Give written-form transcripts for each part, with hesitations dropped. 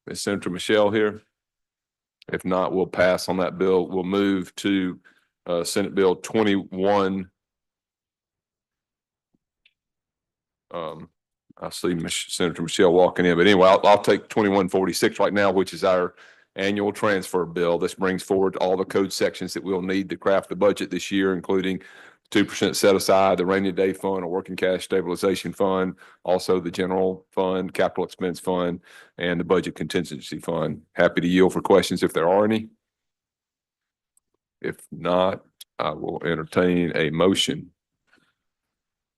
Is Senator Michelle here? If not, we'll pass on that bill. We'll move to Senate Bill 21. I see Senator Michelle walking in, but anyway, I'll take 2146 right now, which is our annual transfer bill. This brings forward all the code sections that we'll need to craft the budget this year, including 2% set aside, the rainy day fund, a working cash stabilization fund, also the general fund, capital expense fund, and the budget contingency fund. Happy to yield for questions if there are any. If not, I will entertain a motion.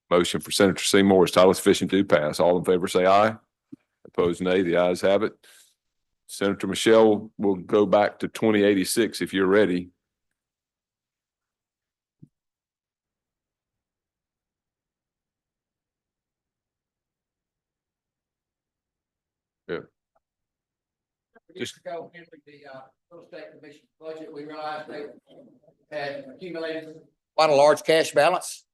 Motion for Senator Seymour is title sufficient to pass. All in favor say aye. Opposed nay. The ayes have it. Senator Michelle will go back to 2086 if you're ready. Yeah. Just ago, handling the real estate commission budget, we realized they had accumulated quite a large cash balance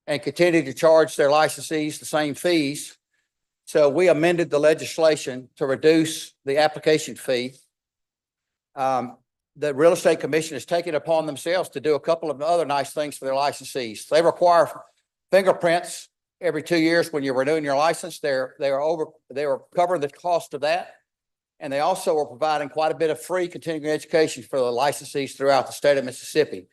and continued to charge their licensees the same fees. So we amended the legislation to reduce the application fee. The real estate commission has taken it upon themselves to do a couple of other nice things for their licensees. They require fingerprints every 2 years when you're renewing your license. They were covering the cost of that. And they also are providing quite a bit of free continuing education for the licensees throughout the state of Mississippi.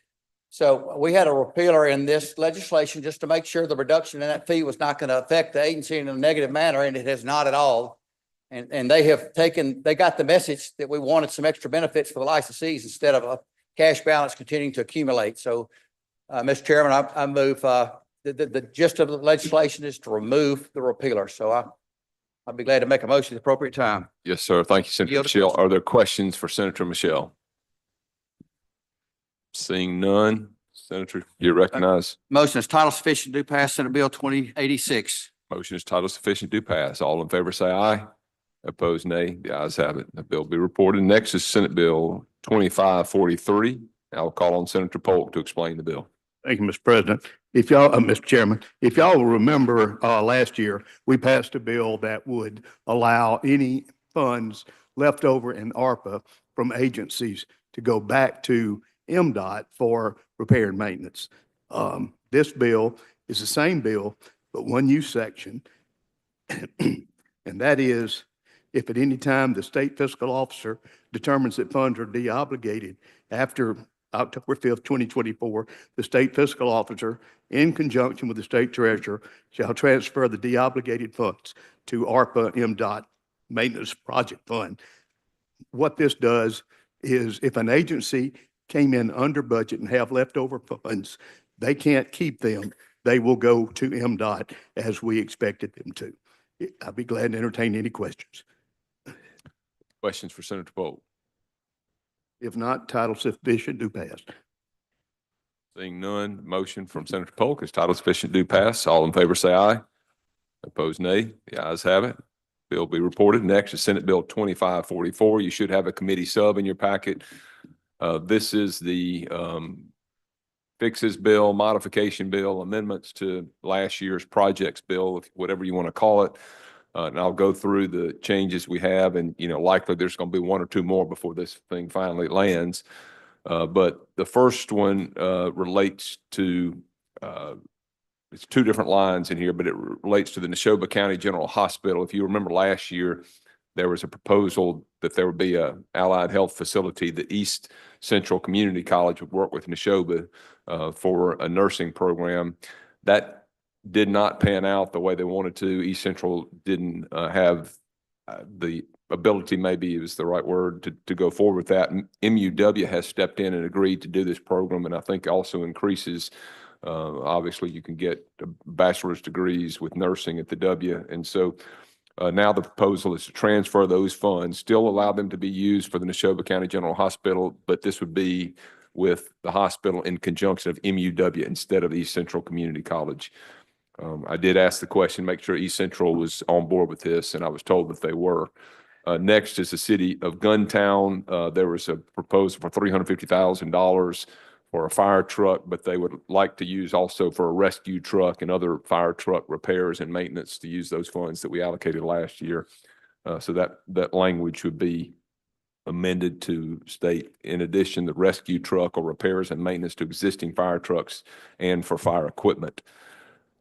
So we had a repealer in this legislation just to make sure the reduction in that fee was not going to affect the agency in a negative manner, and it has not at all. And they got the message that we wanted some extra benefits for the licensees instead of a cash balance continuing to accumulate. So, Mr. Chairman, I move, the gist of the legislation is to remove the repealer. So I'll be glad to make a motion at the appropriate time. Yes, sir. Thank you, Senator Michelle. Are there questions for Senator Michelle? Seeing none, Senator, you're recognized. Motion is title sufficient to pass Senate Bill 2086. Motion is title sufficient to pass. All in favor say aye. Opposed nay. The ayes have it. The bill will be reported. Next is Senate Bill 2543. I'll call on Senator Polk to explain the bill. Thank you, Mr. President. If y'all, Mr. Chairman, if y'all will remember last year, we passed a bill that would allow any funds left over in ARPA from agencies to go back to MDOT for repair and maintenance. This bill is the same bill, but one new section, and that is if at any time the state fiscal officer determines that funds are deobligated after October 5th, 2024, the state fiscal officer, in conjunction with the state treasurer, shall transfer the deobligated funds to ARPA MDOT Maintenance Project Fund. What this does is if an agency came in under budget and have leftover funds, they can't keep them. They will go to MDOT as we expected them to. I'll be glad to entertain any questions. Questions for Senator Polk? If not, title sufficient to pass. Seeing none, motion from Senator Polk is title sufficient to pass. All in favor say aye. Opposed nay. The ayes have it. Bill will be reported. Next is Senate Bill 2544. You should have a committee sub in your packet. This is the fixes bill, modification bill, amendments to last year's projects bill, whatever you want to call it. And I'll go through the changes we have, and likely there's going to be one or two more before this thing finally lands. But the first one relates to it's two different lines in here, but it relates to the Neshoba County General Hospital. If you remember last year, there was a proposal that there would be a allied health facility. The East Central Community College would work with Neshoba for a nursing program. That did not pan out the way they wanted to. East Central didn't have the ability, maybe is the right word, to go forward with that. MUW has stepped in and agreed to do this program, and I think also increases, obviously you can get bachelor's degrees with nursing at the W. And so now the proposal is to transfer those funds, still allow them to be used for the Neshoba County General Hospital, but this would be with the hospital in conjunction of MUW instead of East Central Community College. I did ask the question, make sure East Central was on board with this, and I was told that they were. Next is the city of Guntown. There was a proposal for $350,000 for a fire truck, but they would like to use also for a rescue truck and other fire truck repairs and maintenance to use those funds that we allocated last year. So that language would be amended to state, in addition, the rescue truck or repairs and maintenance to existing fire trucks and for fire equipment.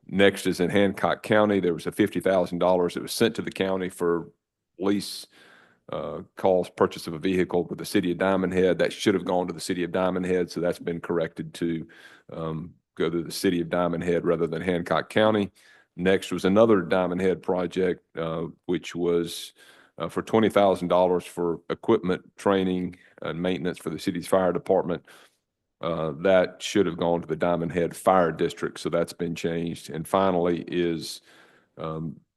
Next is in Hancock County, there was a $50,000 that was sent to the county for lease cost, purchase of a vehicle with the city of Diamond Head. That should have gone to the city of Diamond Head, so that's been corrected to go to the city of Diamond Head rather than Hancock County. Next was another Diamond Head project, which was for $20,000 for equipment, training, and maintenance for the city's fire department. That should have gone to the Diamond Head Fire District, so that's been changed. And finally is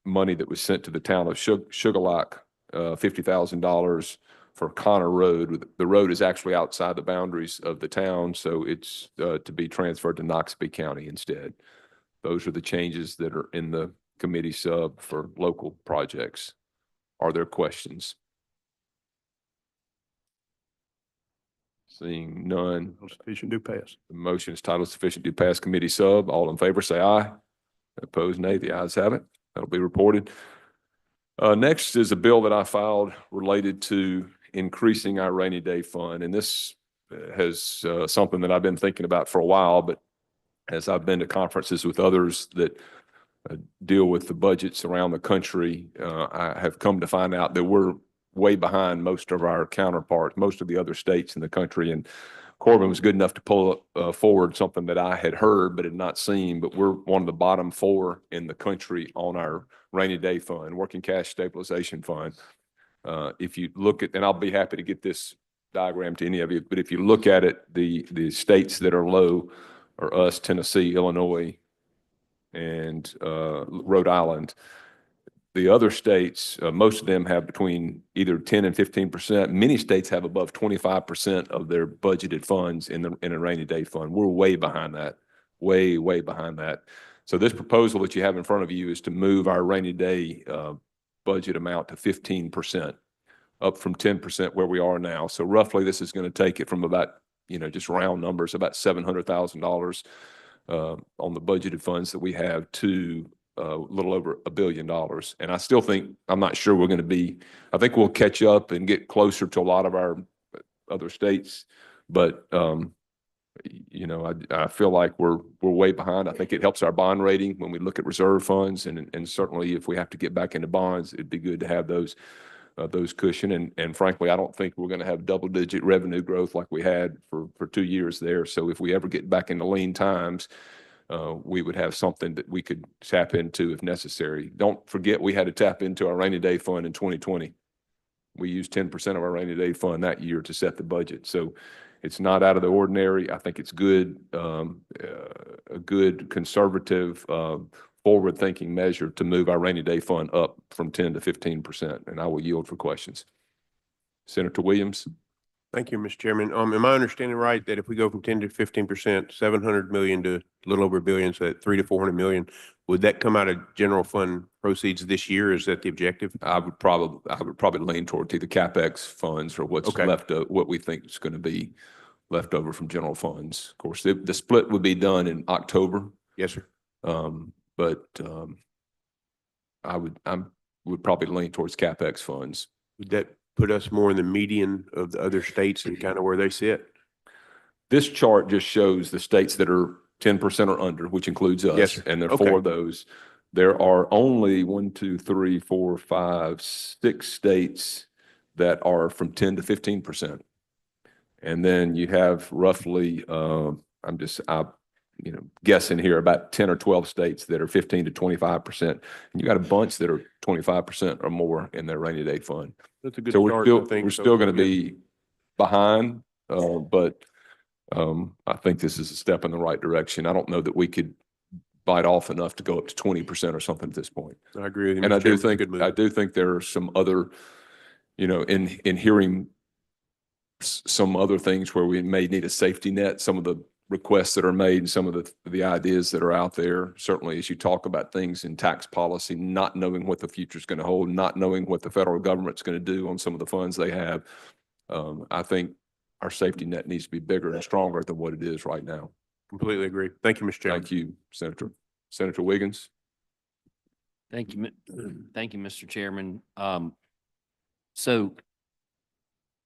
money that was sent to the town of Sugar Lock, $50,000 for Connor Road. The road is actually outside the boundaries of the town, so it's to be transferred to Noxubee County instead. Those are the changes that are in the committee sub for local projects. Are there questions? Seeing none, Sufficient do pass. the motion is titled sufficient to pass committee sub. All in favor, say aye. Opposed, nay. The ayes have it. That'll be reported. Next is a bill that I filed related to increasing our rainy day fund. And this has something that I've been thinking about for a while, but as I've been to conferences with others that deal with the budgets around the country, I have come to find out that we're way behind most of our counterparts, most of the other states in the country. And Corbin was good enough to pull forward something that I had heard but had not seen, but we're one of the bottom 4 in the country on our rainy day fund, working cash stabilization fund. If you look at, and I'll be happy to get this diagram to any of you, but if you look at it, the states that are low are us, Tennessee, Illinois, and Rhode Island. The other states, most of them have between either 10 and 15%. Many states have above 25% of their budgeted funds in a rainy day fund. We're way behind that, way behind that. So this proposal that you have in front of you is to move our rainy day budget amount to 15%, up from 10% where we are now. So roughly, this is going to take it from about, just round numbers, about $700,000 on the budgeted funds that we have to a little over $1 billion. And I still think, I'm not sure we're going to be, I think we'll catch up and get closer to a lot of our other states. But, I feel like we're way behind. I think it helps our bond rating when we look at reserve funds. And certainly if we have to get back into bonds, it'd be good to have those cushion. And frankly, I don't think we're going to have double-digit revenue growth like we had for 2 years there. So if we ever get back into lean times, we would have something that we could tap into if necessary. Don't forget, we had to tap into our rainy day fund in 2020. We used 10% of our rainy day fund that year to set the budget. So it's not out of the ordinary. I think it's good, a good conservative, forward-thinking measure to move our rainy day fund up from 10 to 15%. And I will yield for questions. Senator Williams. Thank you, Mr. Chairman. Am I understanding right that if we go from 10 to 15%, 700 million to a little over $1 billion, so that 300 to 400 million, would that come out of general fund proceeds this year? Is that the objective? I would probably lean toward either CapEx funds or what's Okay. left of what we think is going to be left over from general funds. Of course, the split would be done in October. Yes, sir. But I would probably lean towards CapEx funds. Would that put us more in the median of the other states and kind of where they sit? This chart just shows the states that are 10% or under, which includes us. Yes, sir. And there are Okay. 4 of those. There are only 6 states that are from 10 to 15%. And then you have roughly, I'm guessing here, about 10 or 12 states that are 15 to 25%. And you got a bunch that are 25% or more in their rainy day fund. That's a good So start. we're still going to be behind, but I think this is a step in the right direction. I don't know that we could bite off enough to go up to 20% or something at this point. I agree with you. And Mr. Chairman. It's a good move. I do think there are some other, in hearing some other things where we may need a safety net, some of the requests that are made and some of the ideas that are out there. Certainly, as you talk about things in tax policy, not knowing what the future is going to hold, not knowing what the federal government's going to do on some of the funds they have, I think our safety net needs to be bigger and stronger than what it is right now. Completely agree. Thank you, Mr. Chairman. Thank you, Senator. Senator Wiggins. Thank you, Mr. Chairman. So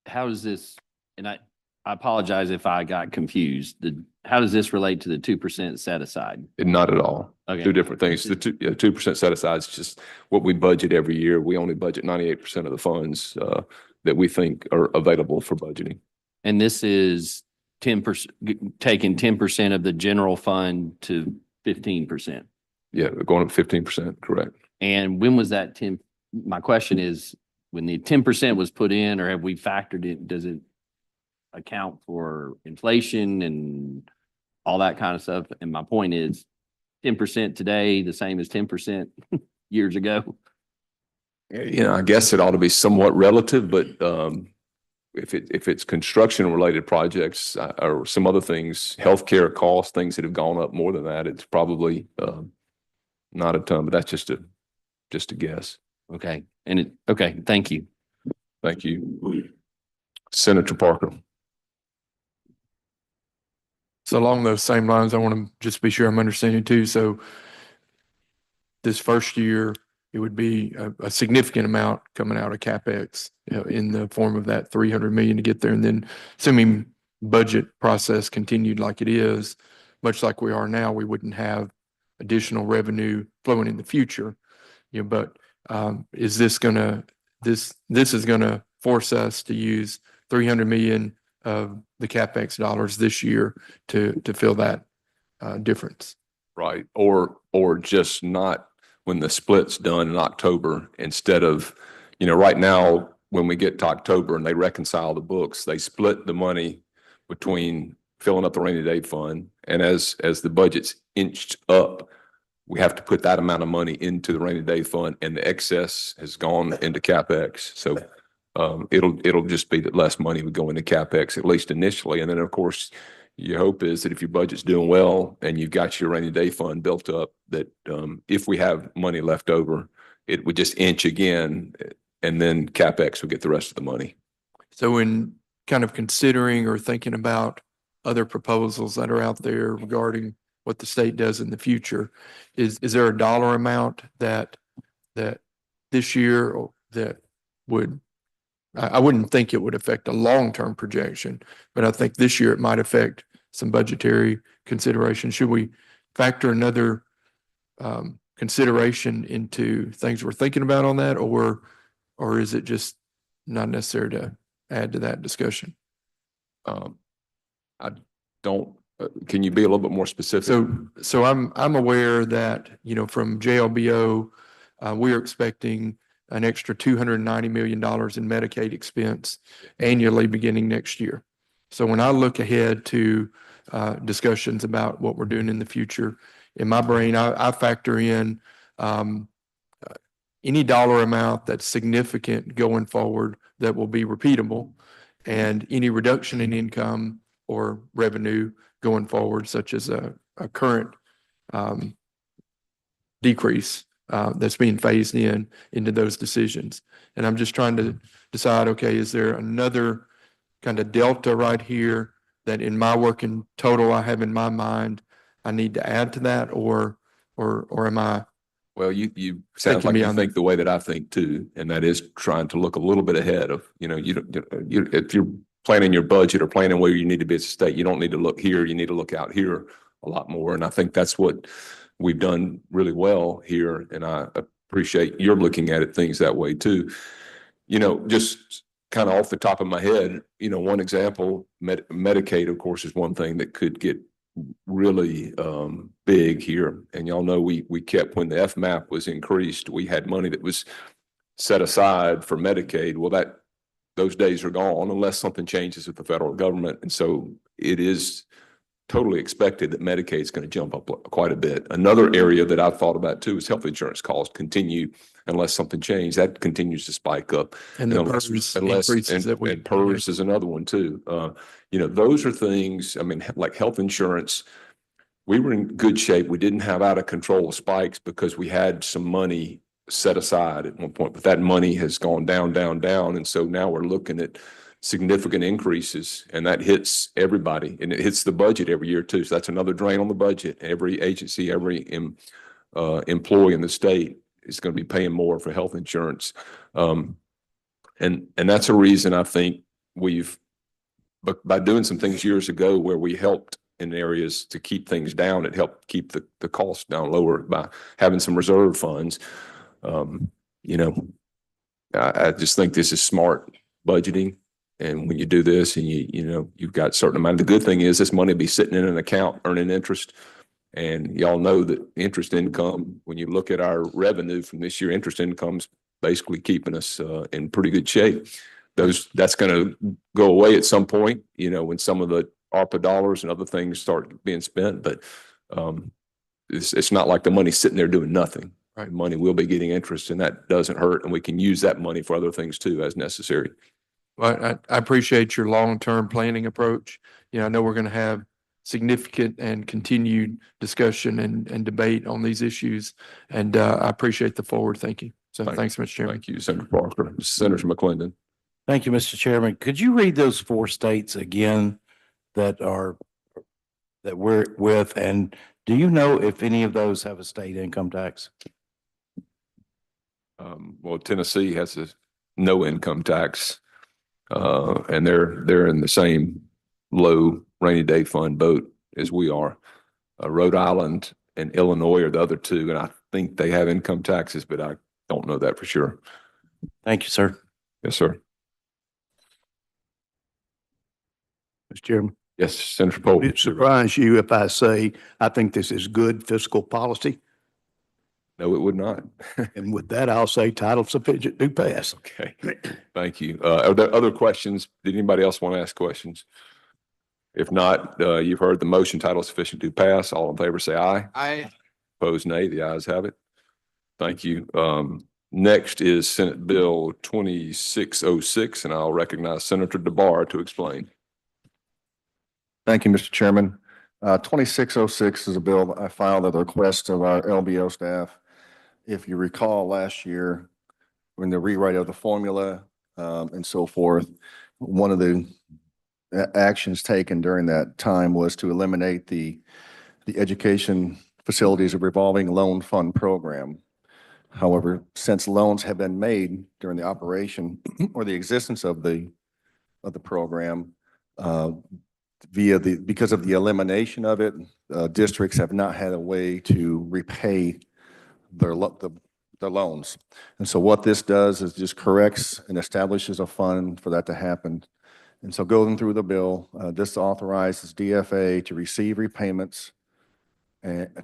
how does this, and I apologize if I got confused. How does this relate to the 2% set aside? Not at all. Okay. Two different things. The 2% set aside is just what we budget every year. We only budget 98% of the funds that we think are available for budgeting. And this is 10%, taking 10% of the general fund to 15%. Yeah, going up 15%, correct. And when was that 10? My question is, when the 10% was put in, or have we factored it, does it account for inflation and all that kind of stuff? And my point is 10% today, the same as 10% years ago. You know, I guess it ought to be somewhat relative, but if it's construction related projects or some other things, healthcare costs, things that have gone up more than that, it's probably not a ton, but that's just a guess. Okay. And okay. Thank you. Thank you. Senator Parker. So along those same lines, I want to just be sure I'm understanding too. So this first year, it would be a significant amount coming out of CapEx, you know, in the form of that 300 million to get there. And then assuming budget process continued like it is, much like we are now, we wouldn't have additional revenue flowing in the future. You know, but is this gonna, this is gonna force us to use 300 million of the CapEx dollars this year to fill that difference? Right. Or just not when the split's done in October, instead of, you know, right now, when we get to October and they reconcile the books, they split the money between filling up the rainy day fund. And as the budget's inched up, we have to put that amount of money into the rainy day fund, and the excess has gone into CapEx. So it'll just be that less money would go into CapEx, at least initially. And then, of course, your hope is that if your budget's doing well and you've got your rainy day fund built up, that if we have money left over, it would just inch again, and then CapEx would get the rest of the money. So in kind of considering or thinking about other proposals that are out there regarding what the state does in the future, is there a dollar amount that this year or that would, I wouldn't think it would affect a long-term projection, but I think this year it might affect some budgetary consideration. Should we factor another consideration into things we're thinking about on that, or is it just not necessary to add to that discussion? I don't, can you be a little bit more specific? So I'm aware that, you know, from JLBO, we are expecting an extra $290 million in Medicaid expense annually beginning next year. So when I look ahead to discussions about what we're doing in the future, in my brain, I factor in any dollar amount that's significant going forward that will be repeatable, and any reduction in income or revenue going forward, such as a current decrease that's being phased into those decisions. And I'm just trying to decide, okay, is there another kind of delta right here that in my working total I have in my mind I need to add to that, or am I? Well, you sound like you beyond think the way that I think too, and that is trying to look a little bit ahead of, you know, if you're planning your budget or planning where you need to be as a state, you don't need to look here, you need to look out here a lot more. And I think that's what we've done really well here. And I appreciate you're looking at it things that way too. You know, just kind of off the top of my head, you know, one example, Medicaid, of course, is one thing that could get really big here. And y'all know we kept, when the FMAP was increased, we had money that was set aside for Medicaid. Well, those days are gone unless something changes with the federal government. And so it is totally expected that Medicaid is going to jump up quite a bit. Another area that I've thought about too is health insurance costs continue, unless something changes, that continues to spike up. And the PERS increases that we. And PERS is another one too. You know, those are things, I mean, like health insurance, we were in good shape. We didn't have out of control spikes because we had some money set aside at one point, but that money has gone down. And so now we're looking at significant increases, and that hits everybody, and it hits the budget every year too. So that's another drain on the budget. Every agency, every employee in the state is going to be paying more for health insurance. And that's a reason I think but by doing some things years ago where we helped in areas to keep things down, it helped keep the cost down lower by having some reserve funds. You know, I just think this is smart budgeting. And when you do this and you've got a certain amount, the good thing is this money will be sitting in an account earning interest. And y'all know that interest income, when you look at our revenue from this year, interest income's basically keeping us in pretty good shape. That's going to go away at some point, when some of the ARPA dollars and other things start being spent. But it's not like the money's sitting there doing nothing. Right. Money will be getting interest, and that doesn't hurt. And we can use that money for other things too, as necessary. Well, I appreciate your long-term planning approach. I know we're going to have significant and continued discussion and debate on these issues. And I appreciate the forward thinking. So thanks, Mr. Chairman. Thank you, Senator Parker. Senator McClendon. Thank you, Mr. Chairman. Could you read those 4 states again that we're with? And do you know if any of those have a state income tax? Well, Tennessee has no income tax, and they're in the same low rainy day fund boat as we are. Rhode Island and Illinois are the other 2, and I think they have income taxes, but I don't know that for sure. Thank you, sir. Yes, sir. Mr. Chairman, Yes, Senator Polk. would it surprise you if I say I think this is good fiscal policy? No, it would not. And with that, I'll say title sufficient do pass. Okay, thank you. Are there other questions? Did anybody else want to ask questions? If not, you've heard the motion, title sufficient to pass. All in favor, say aye. Aye. Opposed, nay. The ayes have it. Thank you. Next is Senate Bill 2606, and I'll recognize Senator DeBar to explain. Thank you, Mr. Chairman. 2606 is a bill that I filed at the request of our LBO staff. If you recall last year, when the rewrite of the formula and so forth, one of the actions taken during that time was to eliminate the education facilities of revolving loan fund program. However, since loans have been made during the operation or the existence of the program, because of the elimination of it, districts have not had a way to repay their loans. And so what this does is just corrects and establishes a fund for that to happen. And so going through the bill, this authorizes DFA to receive repayments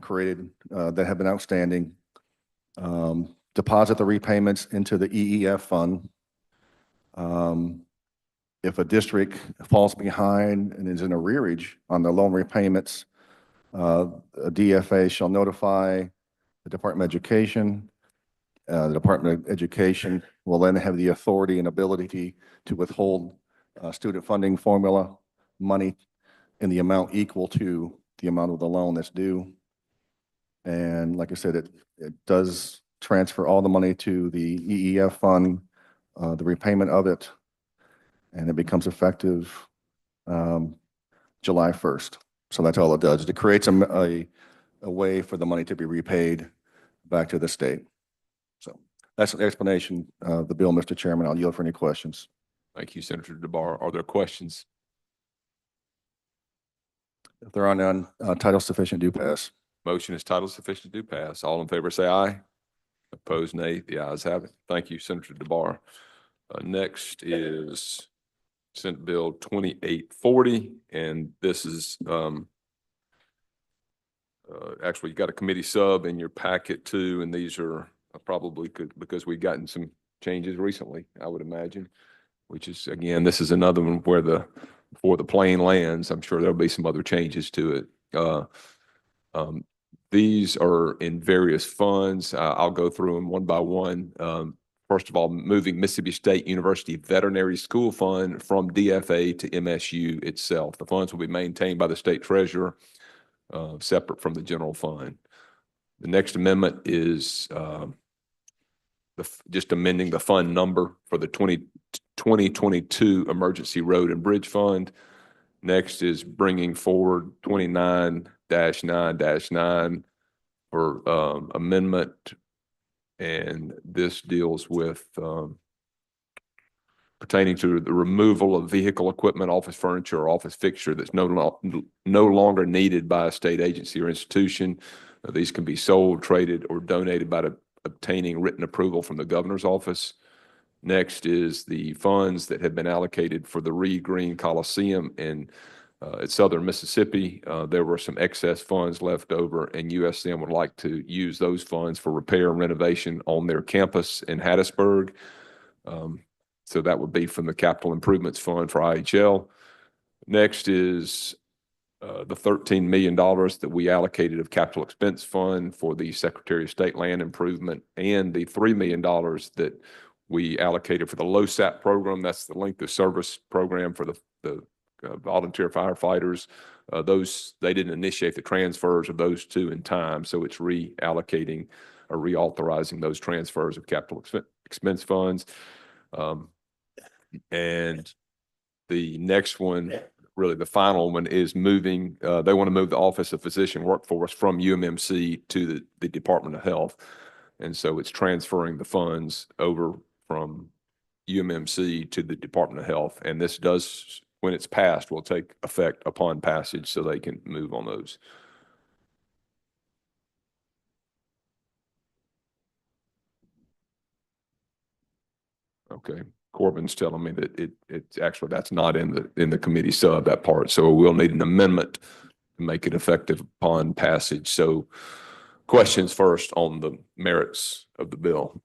created that have been outstanding, deposit the repayments into the EEF fund. If a district falls behind and is in arrearage on the loan repayments, a DFA shall notify the Department of Education. The Department of Education will then have the authority and ability to withhold student funding formula money in the amount equal to the amount of the loan that's due. And like I said, it does transfer all the money to the EEF fund, the repayment of it, and it becomes effective July 1st. So that's all it does. It creates a way for the money to be repaid back to the state. So that's an explanation of the bill, Mr. Chairman. I'll yield for any questions. Thank you, Senator DeBar. Are there questions? If there are none, title sufficient do pass. Motion is title sufficient to pass. All in favor, say aye. Opposed, nay. The ayes have it. Thank you, Senator DeBar. Next is Senate Bill 2840, and this is actually, you got a committee sub in your packet too, and these are probably because we've gotten some changes recently, I would imagine, which is, again, this is another one where before the plane lands, I'm sure there'll be some other changes to it. These are in various funds. I'll go through them one by one. First of all, moving Mississippi State University Veterinary School Fund from DFA to MSU itself. The funds will be maintained by the state treasurer, separate from the general fund. The next amendment is just amending the fund number for the 2022 Emergency Road and Bridge Fund. Next is bringing forward 29-9-9 for amendment. And this deals with pertaining to the removal of vehicle equipment, office furniture, or office fixture that's no longer needed by a state agency or institution. These can be sold, traded, or donated by obtaining written approval from the governor's office. Next is the funds that have been allocated for the Reed Green Coliseum in southern Mississippi. There were some excess funds left over, and USM would like to use those funds for repair and renovation on their campus in Hattiesburg. So that would be from the Capital Improvements Fund for IHL. Next is the $13 million that we allocated of capital expense fund for the Secretary of State Land Improvement, and the $3 million that we allocated for the LoSAP program. That's the length of service program for the volunteer firefighters. They didn't initiate the transfers of those two in time, so it's reallocating or reauthorizing those transfers of capital expense funds. And the next one, really the final one, is moving. They want to move the Office of Physician Workforce from UMMC to the Department of Health. And so it's transferring the funds over from UMMC to the Department of Health. And this does, when it's passed, will take effect upon passage, so they can move on those. Okay. Corbin's telling me that it's actually, that's not in the committee sub, that part. So we'll need an amendment to make it effective upon passage. So questions first on the merits of the bill.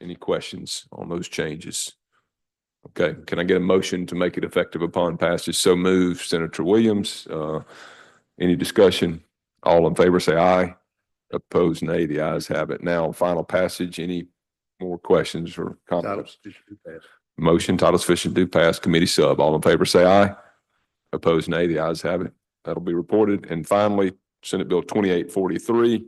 Any questions on those changes? Okay, can I get a motion to make it effective upon passage? So move, Senator Williams. Any discussion? All in favor, say aye. Opposed, nay. The ayes have it. Now, final passage. Any more questions or comments? Motion, title sufficient, do pass. Committee sub. All in favor, say aye. Opposed, nay. The ayes have it. That'll be reported. And finally, Senate Bill 2843,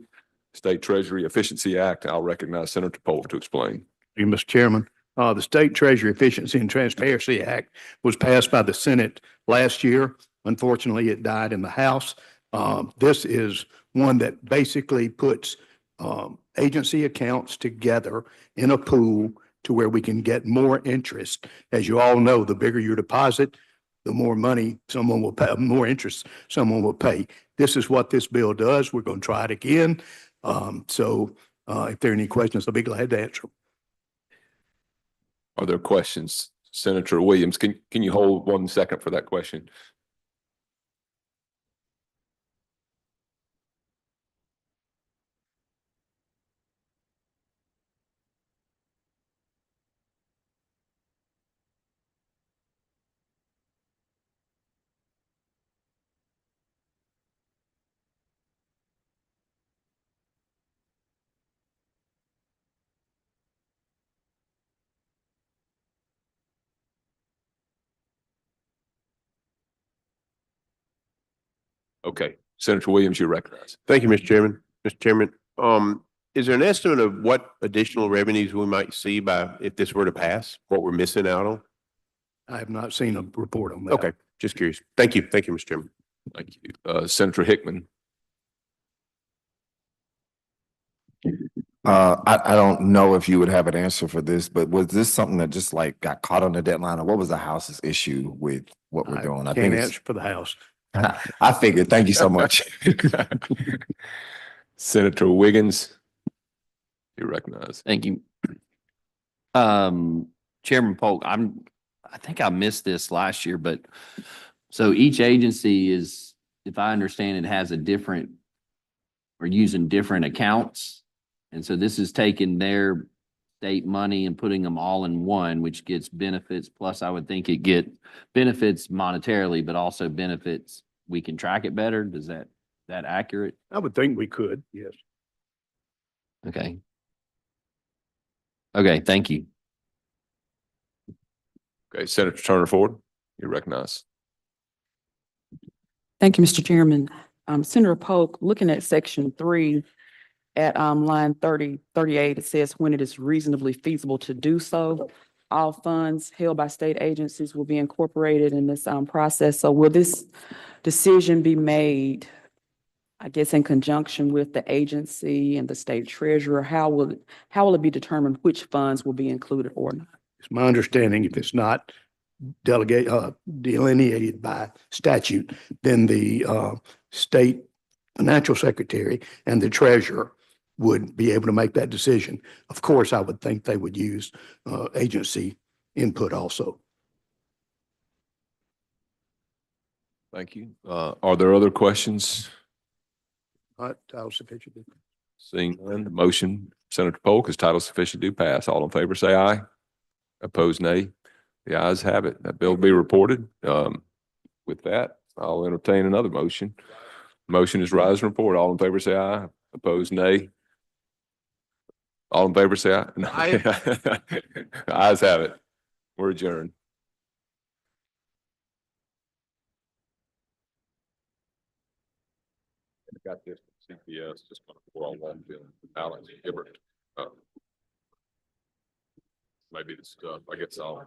State Treasury Efficiency Act. I'll recognize Senator Polk to explain. Thank you, Mr. Chairman. The State Treasury Efficiency and Transparency Act was passed by the Senate last year. Unfortunately, it died in the House. This is one that basically puts agency accounts together in a pool to where we can get more interest. As you all know, the bigger your deposit, the more money someone will pay, more interest someone will pay. This is what this bill does. We're going to try it again. If there are any questions, I'll be glad to answer them. Are there questions? Senator Williams, can you hold 1 second for that question? Okay, Senator Williams, you're recognized. Thank you, Mr. Chairman. Mr. Chairman, is there an estimate of what additional revenues we might see if this were to pass, what we're missing out on? I have not seen a report on that. Okay, just curious. Thank you. Thank you, Mr. Chairman. Thank you. Senator Hickman. I don't know if you would have an answer for this, but was this something that just like got caught on the deadline, or what was the House's issue with what we're doing? I can't answer for the House. I figured. Thank you so much. Senator Wiggins, you're recognized. Thank you. Chairman Polk, I think I missed this last year, but so each agency is, if I understand it, has a different or using different accounts. And so this is taking their state money and putting them all in one, which gets benefits. Plus, I would think it get benefits monetarily, but also benefits. We can track it better. Does that accurate? I would think we could, yes. Okay. Okay, thank you. Okay, Senator Turner Ford, you're recognized. Thank you, Mr. Chairman. Senator Polk, looking at section 3 at line 38, it says when it is reasonably feasible to do so, all funds held by state agencies will be incorporated in this process. So will this decision be made, I guess, in conjunction with the agency and the state treasurer? How will it be determined which funds will be included or not? It's my understanding if it's not delineated by statute, then the state financial secretary and the treasurer would be able to make that decision. Of course, I would think they would use agency input also. Thank you. Are there other questions? Title sufficient. Seeing none, the motion, Senator Polk, is title sufficient to pass. All in favor, say aye. Opposed, nay. The ayes have it. That bill will be reported. With that, I'll entertain another motion. Motion is rise and report. All in favor, say aye. Opposed, nay. All in favor, say aye. Aye. Ayes have it. We're adjourned. I got this from CPS, just going to pour on one bill. Alex Gibbert. Maybe the stuff, I guess I'll